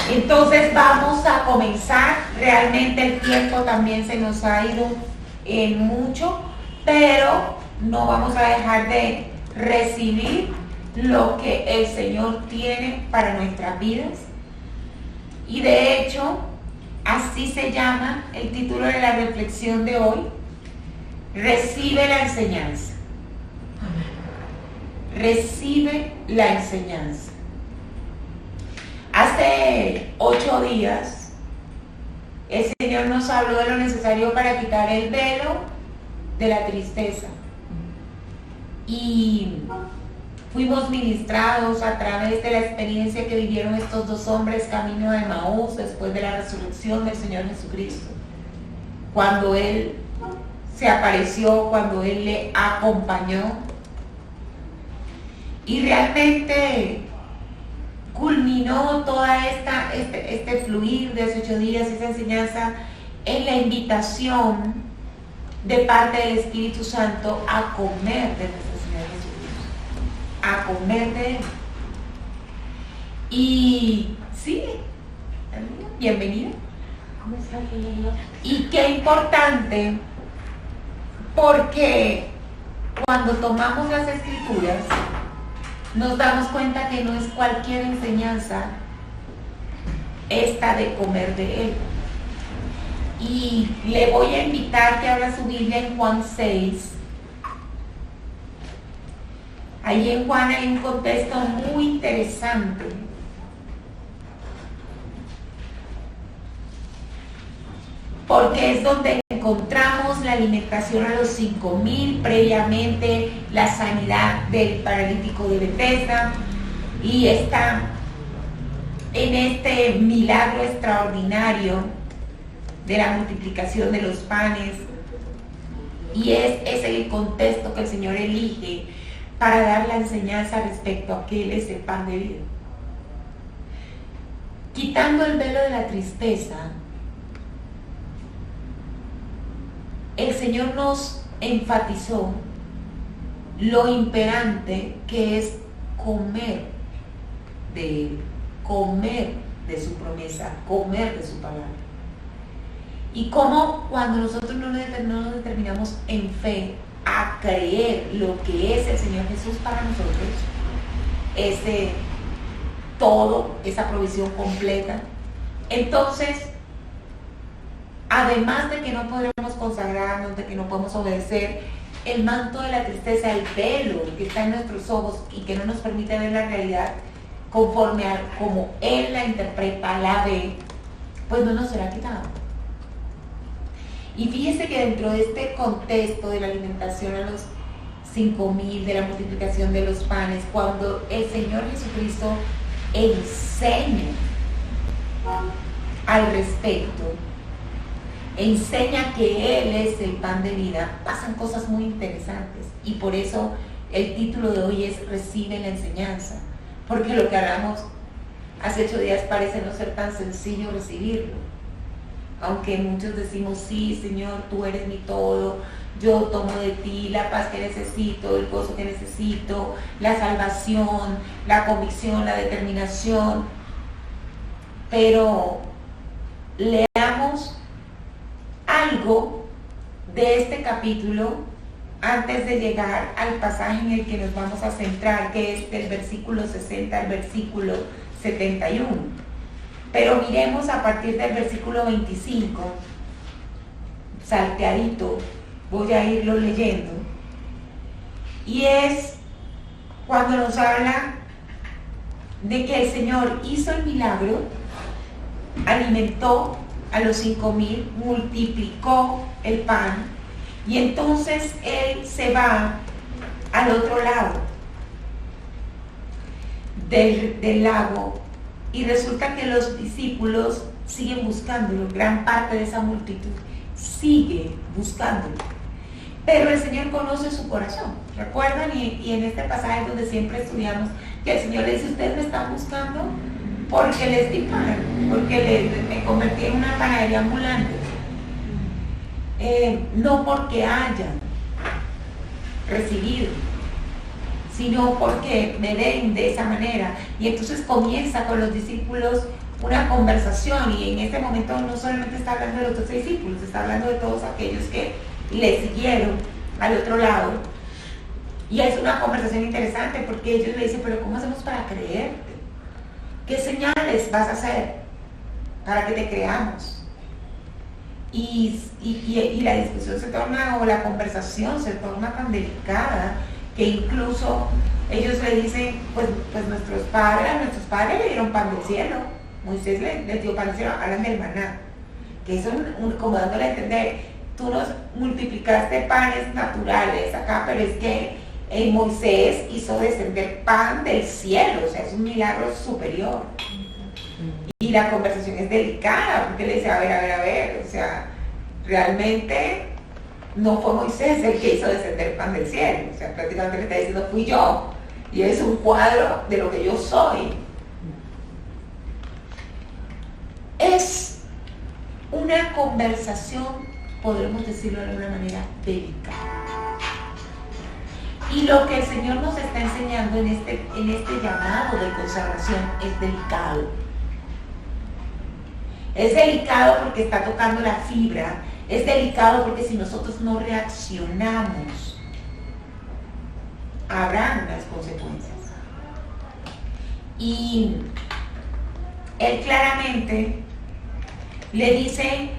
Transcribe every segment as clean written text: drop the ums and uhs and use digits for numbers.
Entonces vamos a comenzar. Realmente el tiempo también se nos ha ido en mucho, pero no vamos a dejar de recibir lo que el Señor tiene para nuestras vidas. Y de hecho, así se llama el título de la reflexión de hoy: recibe la enseñanza. Recibe la enseñanza. Hace 8 días el Señor nos habló de lo necesario para quitar el velo de la tristeza, y fuimos ministrados a través de la experiencia que vivieron estos 2 hombres camino de Emaús después de la resurrección del Señor Jesucristo, cuando Él se apareció, cuando Él le acompañó, y realmente culminó toda este fluir de esos 8 días, esa enseñanza, en la invitación de parte del Espíritu Santo a comer de nuestro Señor Jesucristo, a comer de Él. Y sí, bienvenida. Y qué importante, porque cuando tomamos las Escrituras nos damos cuenta que no es cualquier enseñanza esta de comer de Él. Y le voy a invitar que abra su Biblia en Juan 6. Ahí en Juan hay un contexto muy interesante. Porque es donde encontramos la alimentación a los 5,000, previamente la sanidad del paralítico de Betesda, y está en este milagro extraordinario de la multiplicación de los panes, y es el contexto que el Señor elige para dar la enseñanza respecto a que Él es el pan de vida. Quitando el velo de la tristeza, el Señor nos enfatizó lo imperante que es comer de Él, comer de su promesa, comer de su palabra. Y cómo cuando nosotros no nos determinamos en fe a creer lo que es el Señor Jesús para nosotros, esa provisión completa, entonces, además de que no podremos consagrarnos, de que no podemos obedecer, el manto de la tristeza, el velo que está en nuestros ojos y que no nos permite ver la realidad conforme a como Él la interpreta, la ve, pues no nos será quitado. Y fíjese que dentro de este contexto de la alimentación a los 5,000, de la multiplicación de los panes, cuando el Señor Jesucristo enseña al respecto, enseña que Él es el pan de vida, pasan cosas muy interesantes. Y por eso el título de hoy es Recibe la enseñanza, porque lo que hablamos hace 8 días parece no ser tan sencillo recibirlo, aunque muchos decimos: sí, Señor, tú eres mi todo, yo tomo de ti la paz que necesito, el gozo que necesito, la salvación, la convicción, la determinación. Pero leamos algo de este capítulo antes de llegar al pasaje en el que nos vamos a centrar, que es del versículo 60 al versículo 71. Pero miremos a partir del versículo 25, salteadito, voy a irlo leyendo, y es cuando nos habla de que el Señor hizo el milagro, alimentó a los 5,000, multiplicó el pan, y entonces Él se va al otro lado del lago, y resulta que los discípulos siguen buscándolo, gran parte de esa multitud sigue buscándolo, pero el Señor conoce su corazón. ¿Recuerdan? Y en este pasaje donde siempre estudiamos, que el Señor le dice: ustedes me están buscando porque les di pan, porque me convertí en una panadería ambulante, no porque hayan recibido, sino porque me den de esa manera. Y entonces comienza con los discípulos una conversación, y en este momento no solamente está hablando de los 12 discípulos, está hablando de todos aquellos que le siguieron al otro lado. Y es una conversación interesante porque ellos le dicen, pero ¿cómo hacemos para creerte? ¿Qué señales vas a hacer para que te creamos? Y la discusión se torna, o la conversación se torna tan delicada, que incluso ellos le dicen, pues nuestros padres le dieron pan del cielo. Moisés les dio pan del cielo, hablan del maná, que eso como dándole a entender, tú nos multiplicaste panes naturales acá, pero es que Moisés hizo descender pan del cielo, o sea, es un milagro superior. Y la conversación es delicada, porque le dice, a ver, o sea, realmente no fue Moisés el que hizo descender pan del cielo, o sea, prácticamente le está diciendo, fui yo, y es un cuadro de lo que yo soy. Es una conversación, podremos decirlo de alguna manera, delicada. Y lo que el Señor nos está enseñando en este llamado de consagración es delicado. Es delicado porque está tocando la fibra, es delicado porque si nosotros no reaccionamos, habrán unas consecuencias. Y Él claramente le dice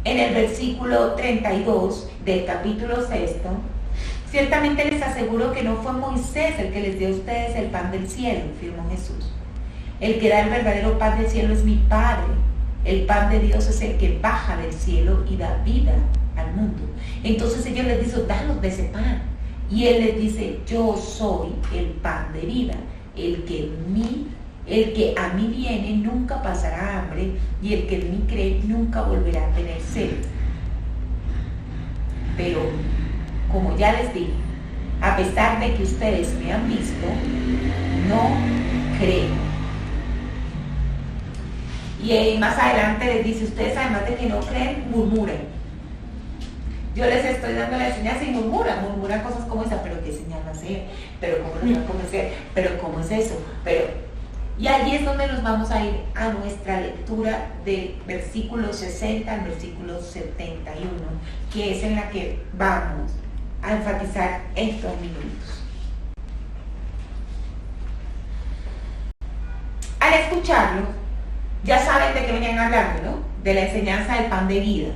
en el versículo 32 del capítulo 6, ciertamente les aseguro que no fue Moisés el que les dio a ustedes el pan del cielo, afirmó Jesús. El que da el verdadero pan del cielo es mi Padre. El pan de Dios es el que baja del cielo y da vida al mundo. Entonces ellos les dicen, danos de ese pan. Y Él les dice, yo soy el pan de vida. El que a mí viene nunca pasará hambre, y el que en mí cree nunca volverá a tener sed. Pero, como ya les dije, a pesar de que ustedes me han visto, no creen. Y más adelante les dice, ustedes además de que no creen, murmuren. Yo les estoy dando la enseñanza y murmuran cosas como esa, pero ¿qué señal va a ser? ¿Pero cómo nos va a convencer? ¿Pero cómo es eso? Y allí es donde nos vamos a ir a nuestra lectura del versículo 60 al versículo 71, que es en la que vamos a enfatizar estos minutos. Al escucharlo, ya saben de qué venían hablando, ¿no? De la enseñanza del pan de vida.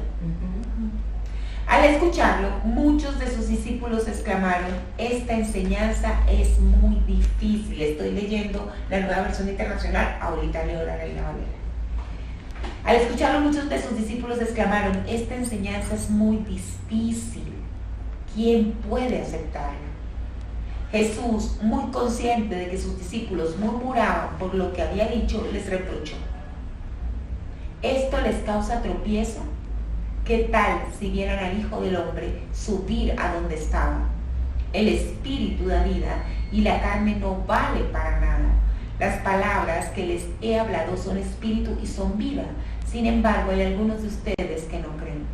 Al escucharlo, muchos de sus discípulos exclamaron, esta enseñanza es muy difícil. Estoy leyendo la Nueva Versión Internacional, ahorita leo la Reina Valera. Al escucharlo, muchos de sus discípulos exclamaron, esta enseñanza es muy difícil. ¿Quién puede aceptarla? Jesús, muy consciente de que sus discípulos murmuraban por lo que había dicho, les reprochó. ¿Esto les causa tropiezo? ¿Qué tal si vieran al Hijo del Hombre subir a donde estaba? El Espíritu da vida y la carne no vale para nada. Las palabras que les he hablado son espíritu y son vida. Sin embargo, hay algunos de ustedes que no creen.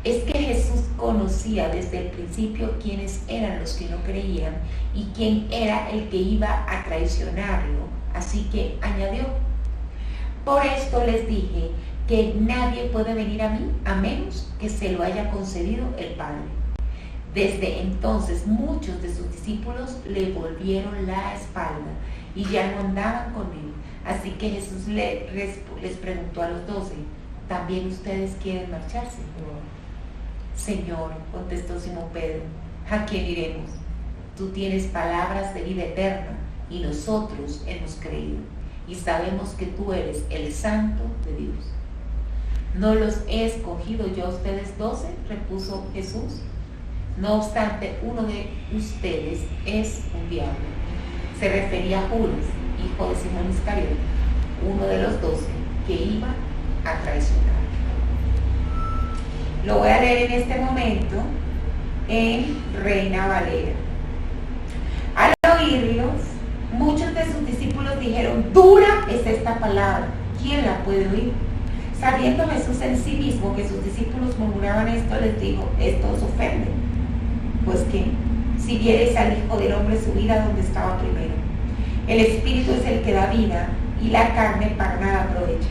Es que Jesús conocía desde el principio quiénes eran los que no creían y quién era el que iba a traicionarlo. Así que añadió, por esto les dije que nadie puede venir a mí a menos que se lo haya concedido el Padre. Desde entonces muchos de sus discípulos le volvieron la espalda y ya no andaban con él. Así que Jesús les preguntó a los 12, ¿también ustedes quieren marcharse? Señor, contestó Simón Pedro, ¿a quién iremos? Tú tienes palabras de vida eterna y nosotros hemos creído y sabemos que tú eres el Santo de Dios. ¿No los he escogido yo a ustedes 12? Repuso Jesús. No obstante, uno de ustedes es un diablo. Se refería a Judas, hijo de Simón Iscariote, uno de los 12 que iba a traicionar. Lo voy a leer en este momento en Reina Valera. Al oírlos, muchos de sus discípulos dijeron, dura es esta palabra, ¿quién la puede oír? Sabiendo Jesús en sí mismo que sus discípulos murmuraban esto, les dijo, esto os ofende. Pues que, si viereis al Hijo del Hombre subir a donde estaba primero. El Espíritu es el que da vida, y la carne para nada aprovecha.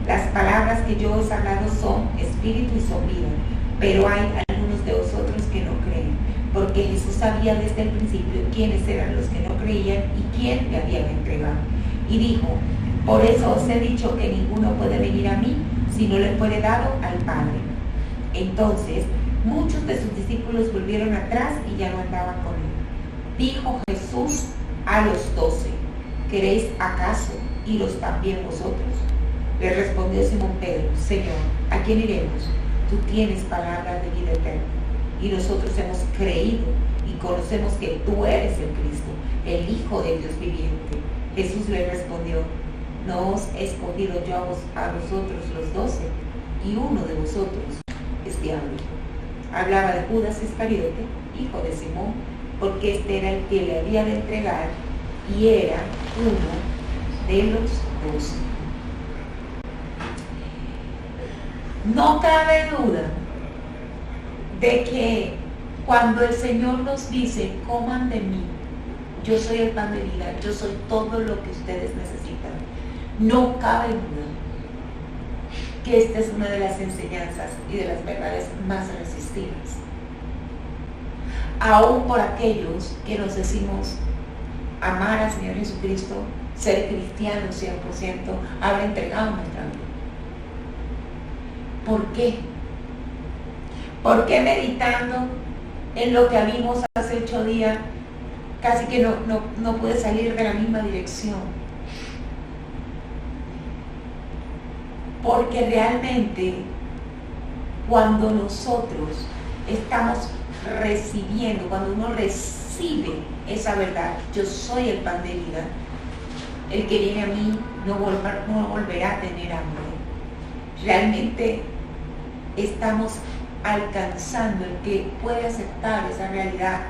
Las palabras que yo os he hablado son espíritu y son vida, pero hay algunos de vosotros que no creen, porque Jesús sabía desde el principio quiénes eran los que no creían y quién le habían entregado. Y dijo, por eso os he dicho que ninguno puede venir a mí si no le fuere dado al Padre. Entonces, muchos de sus discípulos volvieron atrás y ya no andaban con él. Dijo Jesús a los 12, ¿queréis acaso iros también vosotros? Le respondió Simón Pedro, Señor, ¿a quién iremos? Tú tienes palabras de vida eterna, y nosotros hemos creído y conocemos que tú eres el Cristo, el Hijo de Dios viviente. Jesús le respondió, ¿no os he escogido yo a vosotros los 12? Y uno de vosotros es diablo. Hablaba de Judas Iscariote, hijo de Simón, porque este era el que le había de entregar y era uno de los 12. No cabe duda de que cuando el Señor nos dice, coman de mí, yo soy el pan de vida, yo soy todo lo que ustedes necesitan, no cabe duda que esta es una de las enseñanzas y de las verdades más resistidas. Aún por aquellos que nos decimos amar al Señor Jesucristo, ser cristianos 100%, haber entregado nuestra vida. ¿Por qué? ¿Por qué meditando en lo que vimos hace 8 días, casi que no pude salir de la misma dirección? Porque realmente cuando nosotros estamos recibiendo, cuando uno recibe esa verdad, yo soy el pan de vida, el que viene a mí no volverá a tener hambre. Realmente estamos alcanzando el que puede aceptar esa realidad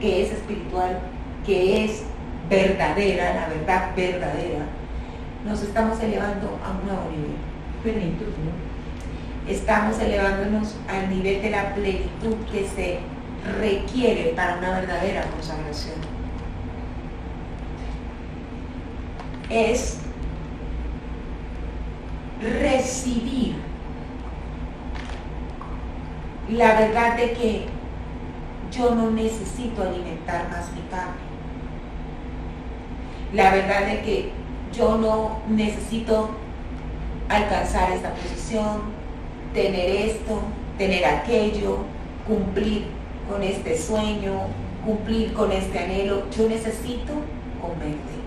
que es espiritual, que es verdadera, la verdad verdadera. Nos estamos elevando a un nuevo nivel. Plenitud, ¿no? Estamos elevándonos al nivel de la plenitud que se requiere para una verdadera consagración. Es recibir la verdad de que yo no necesito alimentar más mi carne. La verdad de que yo no necesito alcanzar esta posición, tener esto, tener aquello, cumplir con este sueño, cumplir con este anhelo. Yo necesito comer de mí.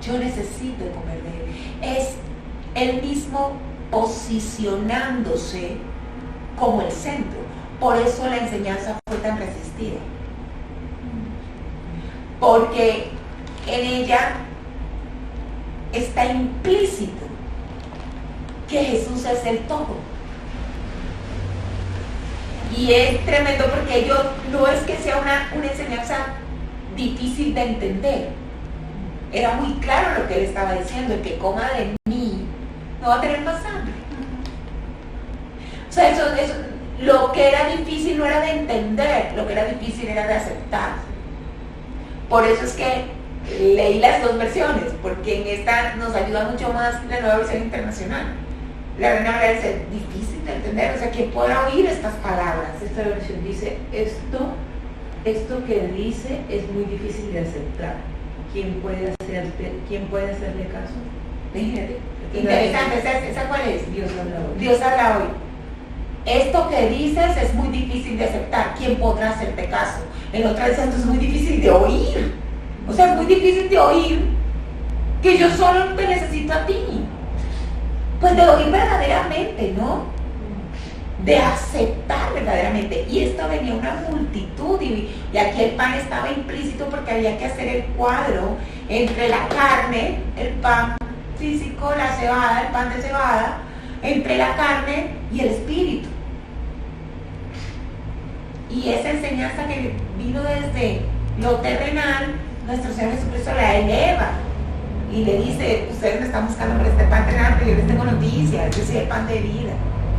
Yo necesito comer de él. Es él mismo posicionándose como el centro. Por eso la enseñanza fue tan resistida. Porque en ella está implícito que Jesús es el todo. Y es tremendo porque no es que sea una enseñanza difícil de entender. Era muy claro lo que él estaba diciendo, el que coma de mí no va a tener más hambre. O sea, eso, lo que era difícil no era de entender, lo que era difícil era de aceptar. Por eso es que leí las dos versiones, porque en esta nos ayuda mucho más la nueva versión internacional. La Reina Valera dice, difícil de entender, o sea, ¿quién podrá oír estas palabras? Esta versión dice, esto que dice es muy difícil de aceptar. ¿Quién puede hacerle caso? Fíjate, interesante, ¿esa cuál es? Dios habla hoy. Dios habla hoy. Esto que dices es muy difícil de aceptar. ¿Quién podrá hacerte caso? En otra vez esto es muy difícil de oír. O sea, es muy difícil de oír que yo solo te necesito a ti. Pues de oír verdaderamente, ¿no? De aceptar verdaderamente. Y esto venía una multitud y aquí el pan estaba implícito porque había que hacer el cuadro entre la carne, el pan físico, la cebada, el pan de cebada, entre la carne y el espíritu. Y esa enseñanza que vino desde lo terrenal, nuestro Señor Jesucristo la eleva y le dice, ustedes me están buscando por este pan terrenal, pero yo les tengo noticias, yo soy el pan de vida.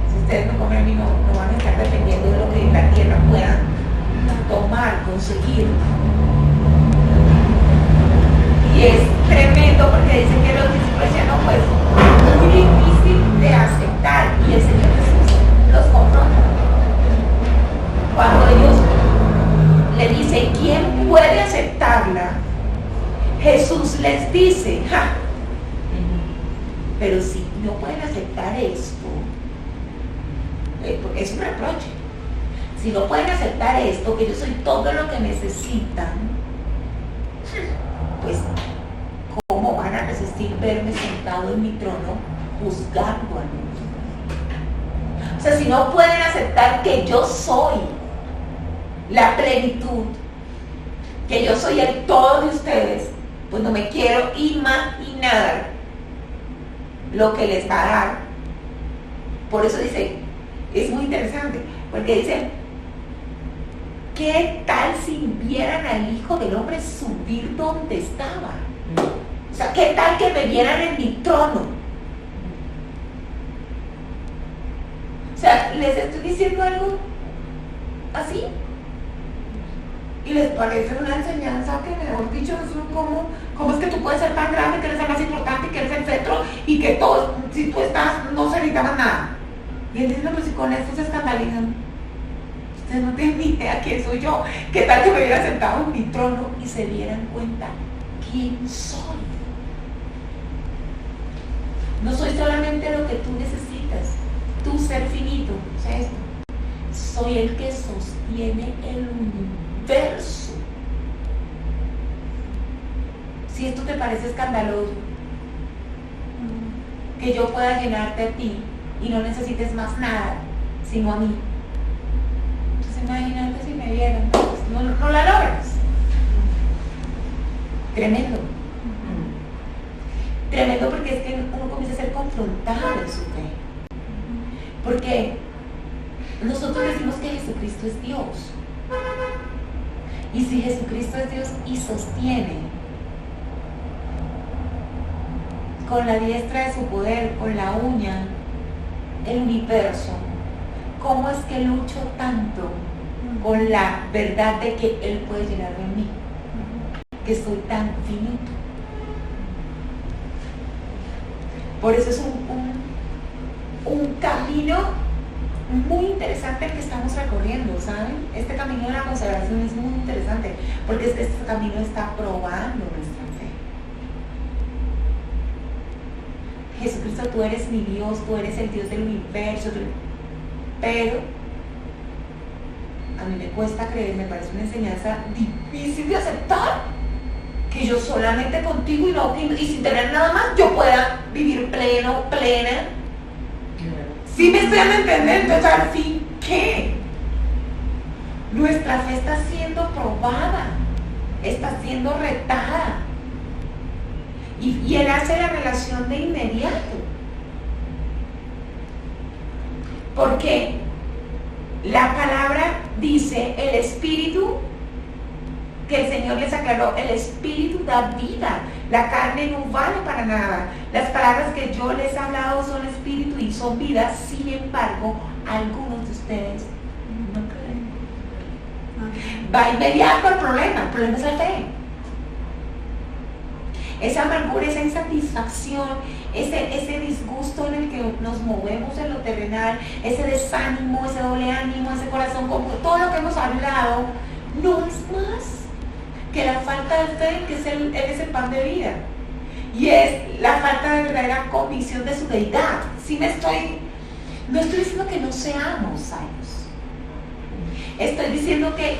Si ustedes no comen a mí, no van a estar dependiendo de lo que en la tierra puedan tomar, conseguir. Y es tremendo porque dice que los discípulos ya no, pues, muy difícil de aceptar, y el Señor Jesús los confronta. Cuando ellos le dicen, ¿quién puede aceptarla? Jesús les dice, ¡ja! Pero si no pueden aceptar esto, es un reproche. Si no pueden aceptar esto, que yo soy todo lo que necesitan, pues, ¿cómo van a resistir verme sentado en mi trono juzgando a mí? O sea, si no pueden aceptar que yo soy la plenitud, que yo soy el todo de ustedes, pues no me quiero imaginar lo que les va a dar. Por eso dice, es muy interesante, porque dice, ¿qué tal si vieran al Hijo del Hombre subir donde estaba? O sea, ¿qué tal que me vieran en mi trono? O sea, les estoy diciendo algo así y les parece una enseñanza que, mejor dicho, ¿cómo es que tú puedes ser tan grande, que eres el más importante, que eres el centro y que todos, si tú estás, no se necesita más nada? Y él dice, no, pues si con esto se escandalizan, ustedes no tienen ni idea quién soy yo. ¿Qué tal que me hubiera sentado en mi trono y se dieran cuenta quién soy? No soy solamente lo que tú necesitas, tu ser finito, o sea, esto. Soy el que sostiene el universo. Si esto te parece escandaloso, que yo pueda llenarte a ti y no necesites más nada, sino a mí. Entonces imagínate si me vieran, no la logras. Tremendo. Tremendo, porque es que uno comienza a ser confrontado en su fe. Porque nosotros decimos que Jesucristo es Dios. Y si Jesucristo es Dios y sostiene con la diestra de su poder, con la uña, el universo, ¿cómo es que lucho tanto con la verdad de que Él puede llenarme en mí? Que soy tan finito. Por eso es un camino muy interesante el que estamos recorriendo, ¿saben? Este camino de la consagración es muy interesante, porque es que este camino está probando nuestra fe. Jesucristo, tú eres mi Dios, tú eres el Dios del universo, pero a mí me cuesta creer, me parece una enseñanza difícil de aceptar, que yo solamente contigo y sin tener nada más yo pueda vivir plena. ¿Sí me estoy dando a entender? Entonces, al fin, ¿qué? Nuestra fe está siendo probada, está siendo retada. Y Él hace la relación de inmediato. Porque la palabra dice, el Espíritu, que el Señor les aclaró, el Espíritu da vida, la carne no vale para nada. Las palabras que yo les he hablado son Espíritu y son vida, sin embargo, algunos de ustedes no creen. Va inmediato al problema, el problema es la fe. Esa amargura, esa insatisfacción, ese disgusto en el que nos movemos en lo terrenal, ese desánimo, ese doble ánimo, ese corazón, todo lo que hemos hablado, no es más que la falta de fe, que es el pan de vida. Y es la falta de verdadera convicción de su deidad. No estoy diciendo que no seamos sabios. Estoy diciendo que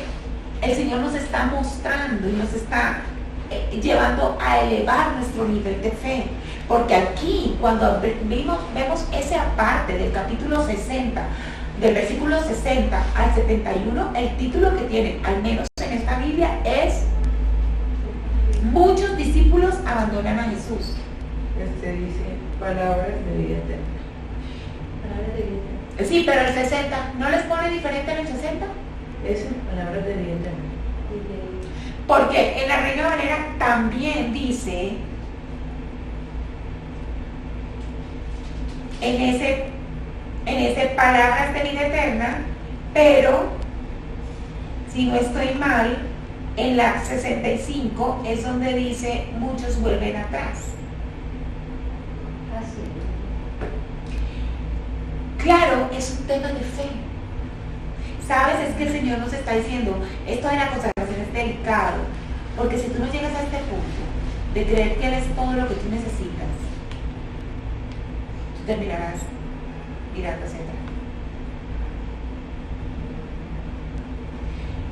el Señor nos está mostrando y nos está llevando a elevar nuestro nivel de fe. Porque aquí, cuando vemos esa parte del capítulo 60, del versículo 60 al 71, el título que tiene, al menos en esta Biblia, es muchos discípulos abandonan a Jesús. Dice palabras de vida eterna. Palabras de vida eterna. Sí, pero el 60, ¿no les pone diferente en el 60? Eso, palabras de vida eterna. Porque en la Reina Valera también dice, en ese palabras de vida eterna, pero si no estoy mal, en la 65 es donde dice muchos vuelven atrás. Así. Claro, es un tema de fe. ¿Sabes? Es que el Señor nos está diciendo, esto de la consagración es delicado, porque si tú no llegas a este punto de creer que Él es todo lo que tú necesitas, tú terminarás mirando hacia atrás.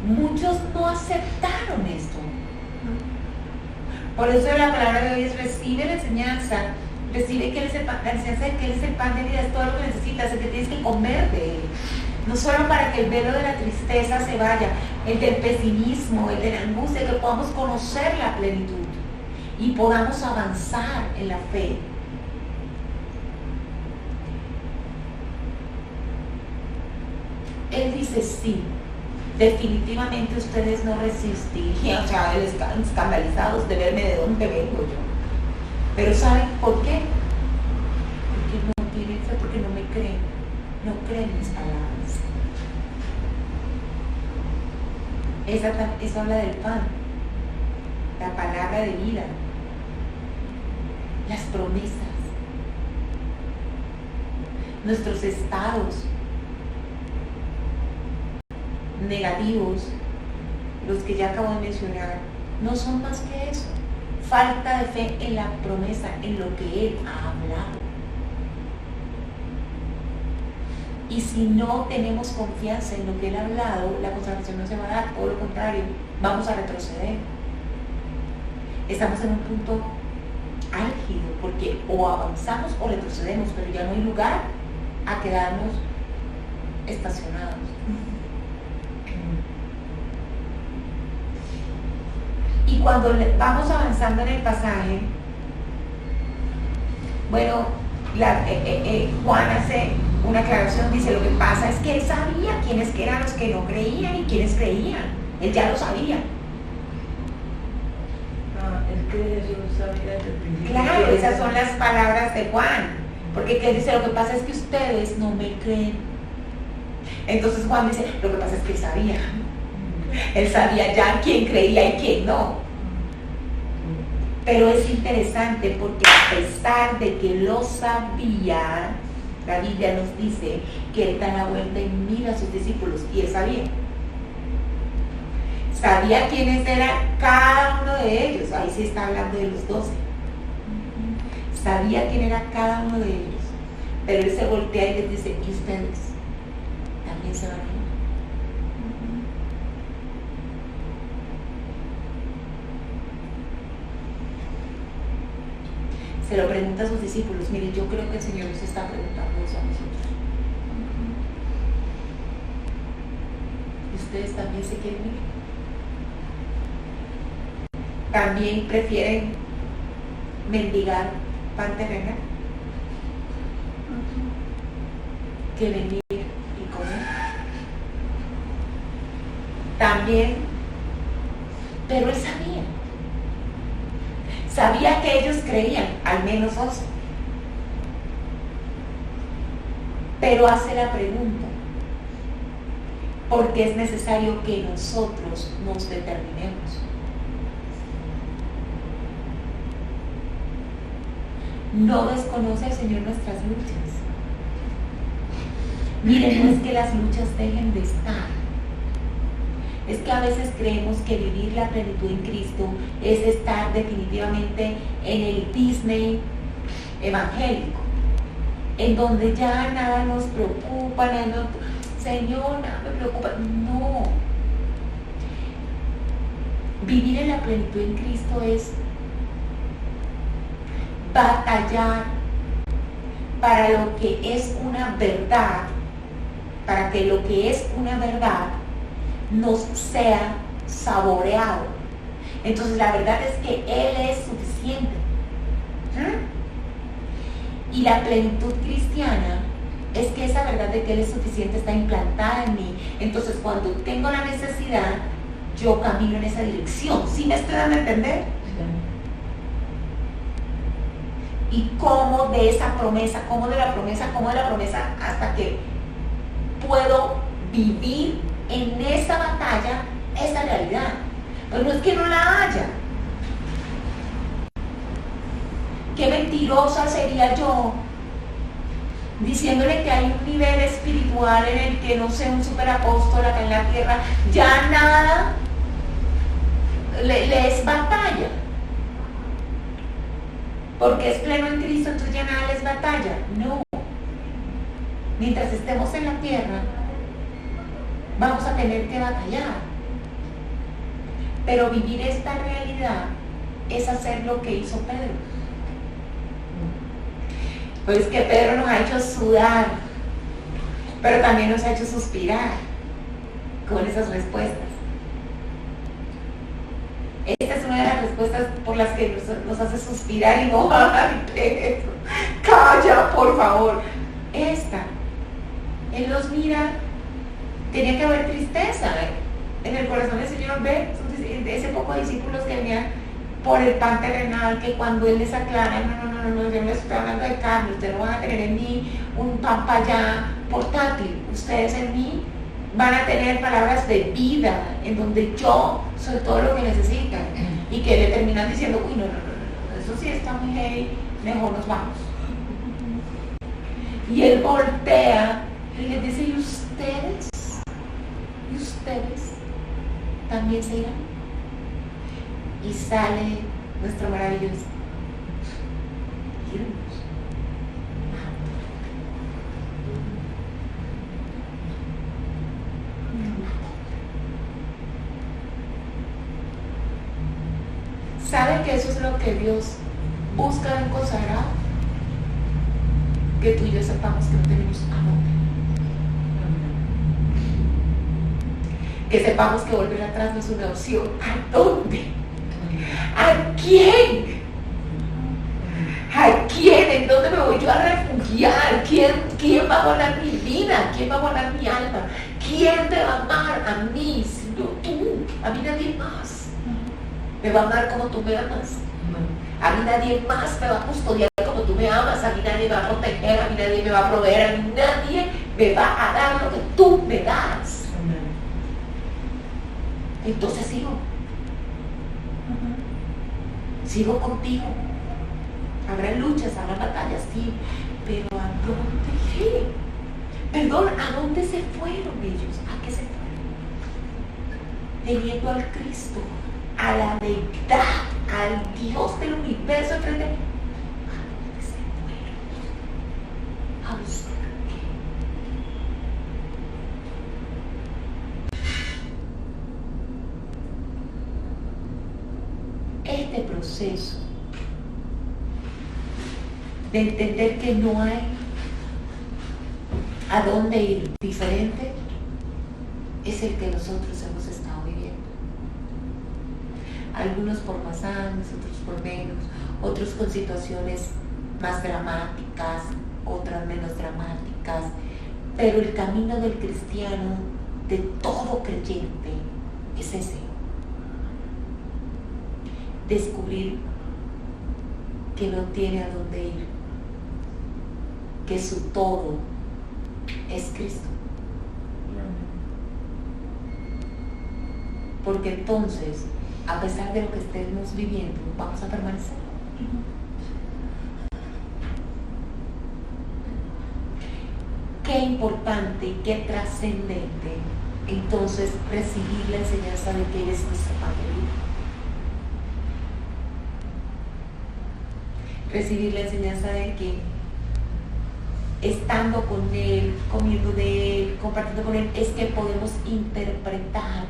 Muchos no aceptaron esto. Por eso la palabra de hoy es: recibe la enseñanza, recibe que Él es la enseñanza de que Él es el pan de vida, es todo lo que necesitas, es que tienes que comer de Él. No solo para que el velo de la tristeza se vaya, el del pesimismo, el de la angustia, que podamos conocer la plenitud y podamos avanzar en la fe. Él dice: sí, definitivamente ustedes no resistirían, o sea, están escandalizados de verme de dónde vengo yo. Pero ¿saben por qué? Porque no tienen fe, porque no me creen, no creen mis palabras. Eso habla del pan, la palabra de vida, las promesas, nuestros estados negativos, los que ya acabo de mencionar, no son más que eso: falta de fe en la promesa, en lo que Él ha hablado. Y si no tenemos confianza en lo que Él ha hablado, la consagración no se va a dar, todo lo contrario, vamos a retroceder. Estamos en un punto álgido, porque o avanzamos o retrocedemos, pero ya no hay lugar a quedarnos estacionados. Y cuando vamos avanzando en el pasaje, bueno, Juan hace una aclaración, dice: lo que pasa es que Él sabía quiénes eran los que no creían y quiénes creían. Él ya lo sabía. Es que Jesús sabía desde el principio. Claro, esas son las palabras de Juan. Porque Él dice: lo que pasa es que ustedes no me creen. Entonces Juan dice: lo que pasa es que Él sabía. Él sabía ya quién creía y quién no. Pero es interesante porque a pesar de que lo sabía, la Biblia nos dice que Él da la vuelta y mira a sus discípulos, y Él sabía. Sabía quiénes eran cada uno de ellos. Ahí sí está hablando de los 12. Sabía quién era cada uno de ellos. Pero Él se voltea y les dice: ¿y ustedes también se van a ir? Se lo pregunta a sus discípulos. Miren, yo creo que el Señor nos está preguntando eso a nosotros. ¿Y ustedes también se quieren ir? ¿También prefieren mendigar pan terrenal que venir y comer? También, pero Él sabía. Sabía que ellos creían, al menos 11. Pero hace la pregunta: ¿por qué es necesario que nosotros nos determinemos? No desconoce el Señor nuestras luchas. Miren, no es que las luchas dejen de estar. Es que a veces creemos que vivir la plenitud en Cristo es estar definitivamente en el Disney evangélico, en donde ya nada nos preocupa, Señor, nada me preocupa. No. Vivir en la plenitud en Cristo es batallar para lo que es una verdad, para que lo que es una verdad nos sea saboreado. Entonces la verdad es que Él es suficiente. Y la plenitud cristiana es que esa verdad de que Él es suficiente está implantada en mí. Entonces cuando tengo la necesidad, yo camino en esa dirección. ¿Sí me estoy dando a entender? Y como de esa promesa, como de la promesa, hasta que puedo vivir en esa batalla esta realidad. Pero no es que no la haya. Qué mentirosa sería yo diciéndole que hay un nivel espiritual en el que, no sé, un superapóstol acá en la tierra, ya nada le es batalla. Porque es pleno en Cristo, entonces ya nada le es batalla. No. Mientras estemos en la tierra, vamos a tener que batallar. Pero vivir esta realidad es hacer lo que hizo Pedro. Pues que Pedro nos ha hecho sudar, pero también nos ha hecho suspirar con esas respuestas. Esta es una de las respuestas por las que nos hace suspirar y no, ay, Pedro, calla, por favor. Esta, Él los mira, tenía que haber tristeza en el corazón del Señor, ve de ese poco de discípulos que venían por el pan terrenal, que cuando Él les aclara, no, yo no estoy hablando de carne, ustedes no van a tener en mí un pan para allá portátil, ustedes en mí van a tener palabras de vida, en donde yo soy todo lo que necesitan, y que le terminan diciendo, uy, no, eso sí está muy heavy, mejor nos vamos. Y Él voltea y les dice, ¿y ustedes también se irán? Y sale nuestro maravilloso. ¿Sabe que eso es lo que Dios busca en consagrado? Que tú y yo sepamos que no tenemos amor. Que sepamos que volver atrás no es una opción. ¿A dónde? ¿A quién? ¿A quién? ¿En dónde me voy yo a refugiar? ¿Quién va a guardar mi vida? ¿Quién va a guardar mi alma? ¿Quién te va a amar a mí? Sino tú. A mí nadie más me va a amar como tú me amas. A mí nadie más me va a custodiar como tú me amas. A mí nadie me va a proteger. A mí nadie me va a proveer. A mí nadie me va a dar lo que tú me das. Entonces sigo contigo. Habrá luchas, habrá batallas, sí, pero ¿a dónde iré? Perdón, ¿a dónde se fueron ellos? ¿A qué se fueron? Teniendo al Cristo, a la deidad, al Dios del universo enfrente. ¿A dónde se fueron? A buscar qué. Este proceso de entender que no hay a dónde ir diferente es el que nosotros hemos estado viviendo. Algunos por más años, otros por menos, otros con situaciones más dramáticas, otras menos dramáticas, pero el camino del cristiano, de todo creyente, es ese: descubrir que no tiene a dónde ir, que su todo es Cristo. Porque entonces, a pesar de lo que estemos viviendo, vamos a permanecer. Qué importante y qué trascendente entonces recibir la enseñanza de que Él es nuestro Padre vivo. Recibir la enseñanza de que estando con Él, comiendo de Él, compartiendo con Él, es que podemos interpretar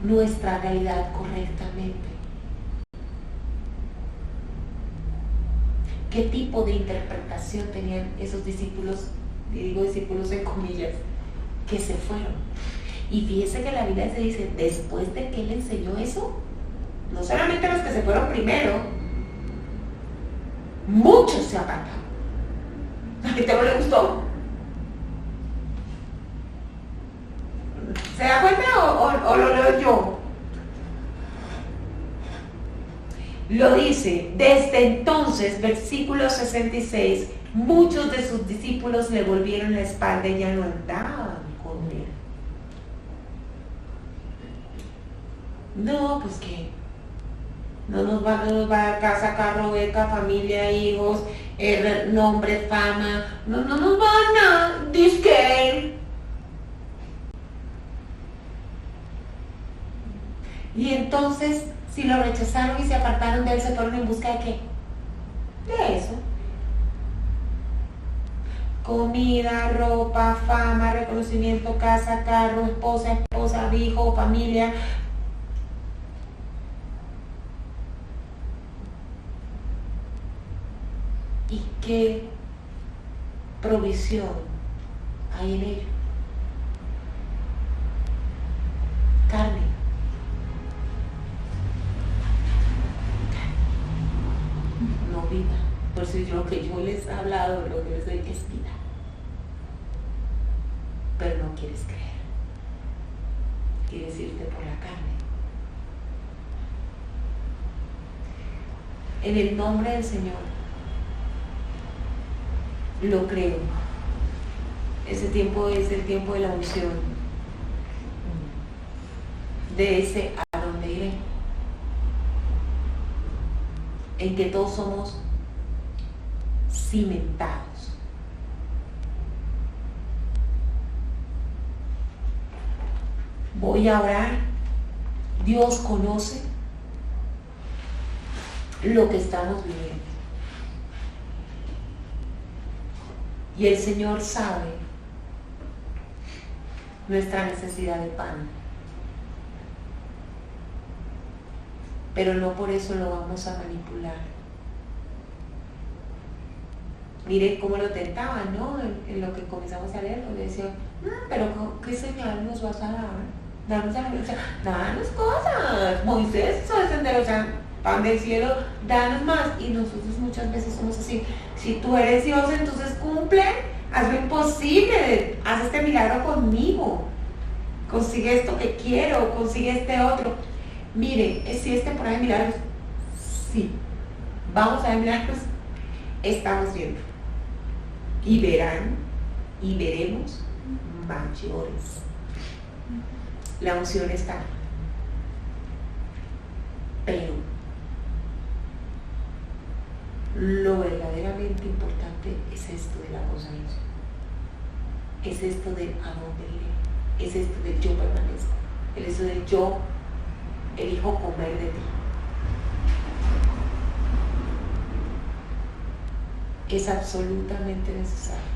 nuestra realidad correctamente. ¿Qué tipo de interpretación tenían esos discípulos, y digo discípulos en comillas, que se fueron? Y fíjese que la Biblia se dice, después de que Él enseñó eso, no solamente los que se fueron primero, muchos se apartaron. ¿A gente no le gustó? ¿Se da cuenta o lo leo yo? Lo dice, desde entonces, versículo 66, muchos de sus discípulos le volvieron la espalda y ya no andaban con Él. No, pues que no nos va a dar casa, carro, beca, familia, hijos, nombre, fama, no nos va a dar nada, disque. Y entonces, si lo rechazaron y se apartaron de él, se fueron en busca de ¿qué? De eso. Comida, ropa, fama, reconocimiento, casa, carro, esposa, hijo, familia. ¿Y qué provisión hay en ello? Carne. No vida. Por eso lo que yo les he hablado, lo que les doy es vida. Pero no quieres creer. Quieres irte por la carne. En el nombre del Señor, lo creo. Ese tiempo es el tiempo de la unción. De ese a donde iré. En que todos somos cimentados. Voy a orar. Dios conoce lo que estamos viviendo. Y el Señor sabe nuestra necesidad de pan. Pero no por eso lo vamos a manipular. Mire cómo lo tentaban, ¿no? En lo que comenzamos a leer, donde decía, pero ¿qué señal nos vas a dar? Danos cosas. Moisés hizo descender, o sea, pan del cielo, danos más. Y nosotros muchas veces somos así. Si tú eres Dios, entonces cumple, haz lo imposible, haz este milagro conmigo. Consigue esto que quiero, consigue este otro. Mire, si es temporada de milagros, sí. Vamos a ver milagros, estamos viendo. Y verán, y veremos mayores. La unción está. Pero lo verdaderamente importante es esto de la gozación. Es esto de a dónde iré. Es esto de yo permanezco. Es esto de yo elijo comer de ti. Es absolutamente necesario.